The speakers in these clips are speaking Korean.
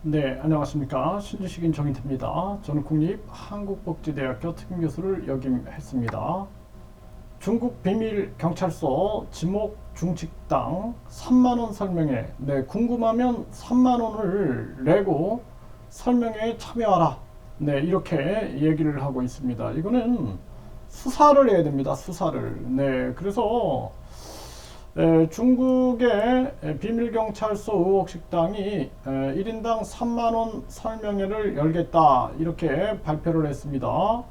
네, 안녕하십니까. 신주식인 정인태입니다. 저는 국립한국복지대학교 특임교수를 역임했습니다. 중국 비밀 경찰서 지목 중식당 3만원 설명회. 네, 궁금하면 3만원을 내고 설명회에 참여하라. 네, 이렇게 얘기를 하고 있습니다. 이거는 수사를 해야 됩니다. 수사를. 네, 그래서 중국의 비밀경찰서 의혹 식당이 1인당 3만원 설명회를 열겠다 이렇게 발표를 했습니다.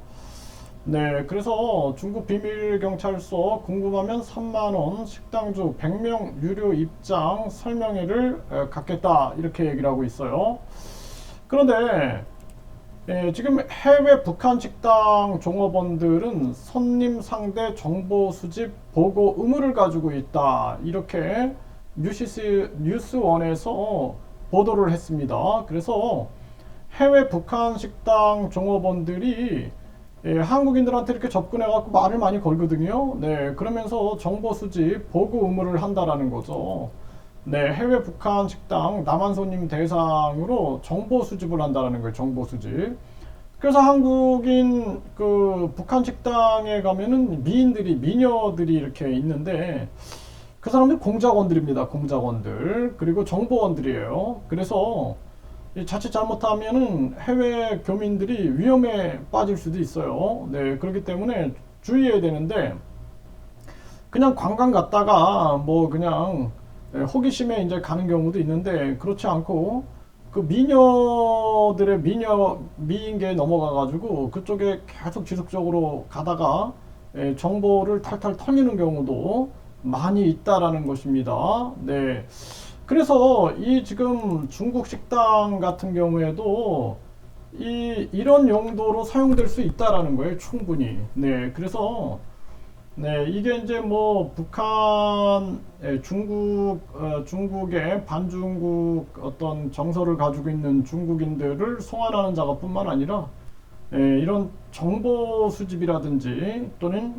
네, 그래서 중국 비밀경찰서 궁금하면 3만원 식당주 100명 유료 입장 설명회를 갖겠다 이렇게 얘기를 하고 있어요. 그런데 지금 해외 북한 식당 종업원들은 손님 상대 정보 수집 보고 의무를 가지고 있다. 이렇게 뉴스원에서 보도를 했습니다. 그래서 해외 북한 식당 종업원들이 한국인들한테 이렇게 접근해갖고 말을 많이 걸거든요. 네, 그러면서 정보 수집 보고 의무를 한다라는 거죠. 네, 해외 북한 식당 남한 손님 대상으로 정보 수집을 한다는 거예요. 정보 수집. 그래서 한국인 그 북한 식당에 가면은 미녀들이 이렇게 있는데 그 사람들 공작원들입니다. 공작원들. 그리고 정보원들이에요. 그래서 자칫 잘못하면은 해외 교민들이 위험에 빠질 수도 있어요. 네, 그렇기 때문에 주의해야 되는데 그냥 관광 갔다가 뭐 그냥 호기심에 이제 가는 경우도 있는데 그렇지 않고 그 미녀들의 미인계에 넘어가가지고 그쪽에 계속 지속적으로 가다가 정보를 탈탈 털리는 경우도 많이 있다라는 것입니다. 네. 그래서 이 지금 중국 식당 같은 경우에도 이런 용도로 사용될 수 있다라는 거예요. 충분히. 네. 그래서 네, 이게 이제 뭐 북한, 중국의 반중국 어떤 정서를 가지고 있는 중국인들을 송환하는 작업뿐만 아니라 이런 정보 수집이라든지 또는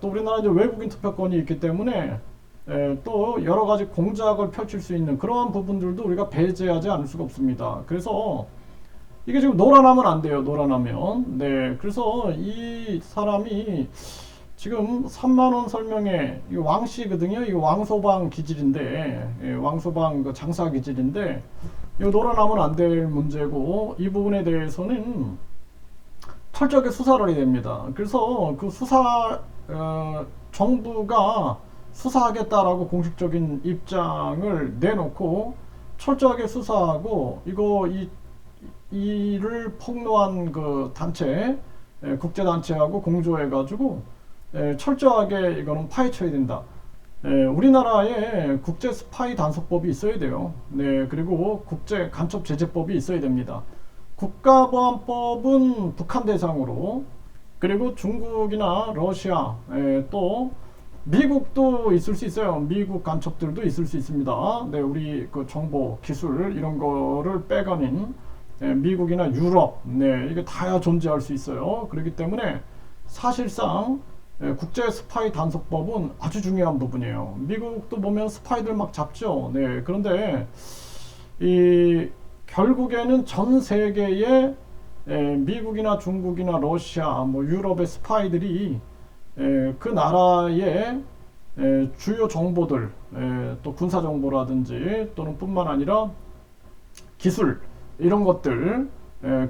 또 우리나라 이제 외국인 투표권이 있기 때문에 또 여러 가지 공작을 펼칠 수 있는 그러한 부분들도 우리가 배제하지 않을 수가 없습니다. 그래서 이게 지금 놀아나면 안 돼요. 놀아나면. 네, 그래서 이 사람이 지금 3만원 설명회, 이 왕씨거든요. 이 왕소방 기질인데, 왕소방 그 장사 기질인데, 이거 놀아나면 안 될 문제고, 이 부분에 대해서는 철저하게 수사를 해야 됩니다. 그래서 그 정부가 수사하겠다라고 공식적인 입장을 내놓고, 철저하게 수사하고, 이를 폭로한 그 단체, 국제단체하고 공조해가지고, 철저하게 이거는 파헤쳐야 된다. 우리나라에 국제 스파이 단속법이 있어야 돼요. 네, 그리고 국제 간첩 제재법이 있어야 됩니다. 국가보안법은 북한 대상으로, 그리고 중국이나 러시아, 또 미국도 있을 수 있어요. 미국 간첩들도 있을 수 있습니다. 네, 우리 그 정보, 기술 이런 거를 빼가는 미국이나 유럽, 네, 이게 다야 존재할 수 있어요. 그렇기 때문에 사실상 국제 스파이 단속법은 아주 중요한 부분이에요. 미국도 보면 스파이들 막 잡죠. 네, 그런데 결국에는 전 세계의 미국이나 중국이나 러시아, 뭐 유럽의 스파이들이 그 나라의 주요 정보들, 또 군사 정보라든지 또는 뿐만 아니라 기술 이런 것들,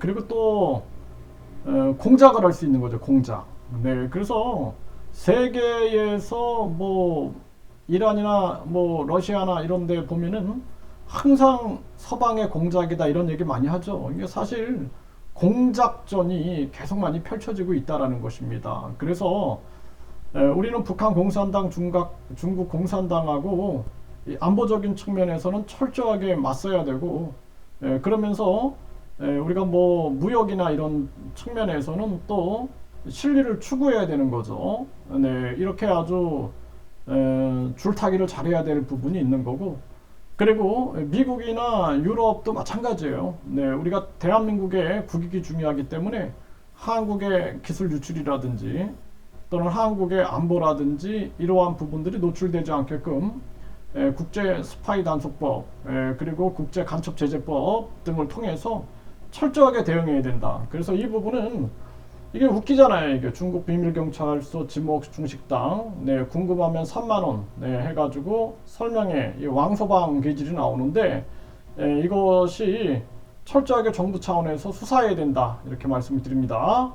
그리고 또 공작을 할 수 있는 거죠. 공작. 네, 그래서 세계에서 뭐 이란이나 뭐 러시아나 이런 데 보면은 항상 서방의 공작이다 이런 얘기 많이 하죠. 이게 사실 공작전이 계속 많이 펼쳐지고 있다라는 것입니다. 그래서 우리는 북한 공산당, 중국 공산당하고 안보적인 측면에서는 철저하게 맞서야 되고 그러면서 우리가 뭐 무역이나 이런 측면에서는 또 실리를 추구해야 되는 거죠. 네, 이렇게 아주 줄타기를 잘해야 될 부분이 있는 거고, 그리고 미국이나 유럽도 마찬가지예요. 네, 우리가 대한민국의 국익이 중요하기 때문에 한국의 기술 유출이라든지 또는 한국의 안보라든지 이러한 부분들이 노출되지 않게끔 국제 스파이 단속법, 그리고 국제 간첩 제재법 등을 통해서 철저하게 대응해야 된다. 그래서 이 부분은 이게 웃기잖아요. 이게 중국 비밀경찰서 지목 중식당, 네, 궁금하면 3만 원, 네, 해가지고 설명에 이 왕서방 계질이 나오는데, 이것이 철저하게 정부 차원에서 수사해야 된다. 이렇게 말씀을 드립니다.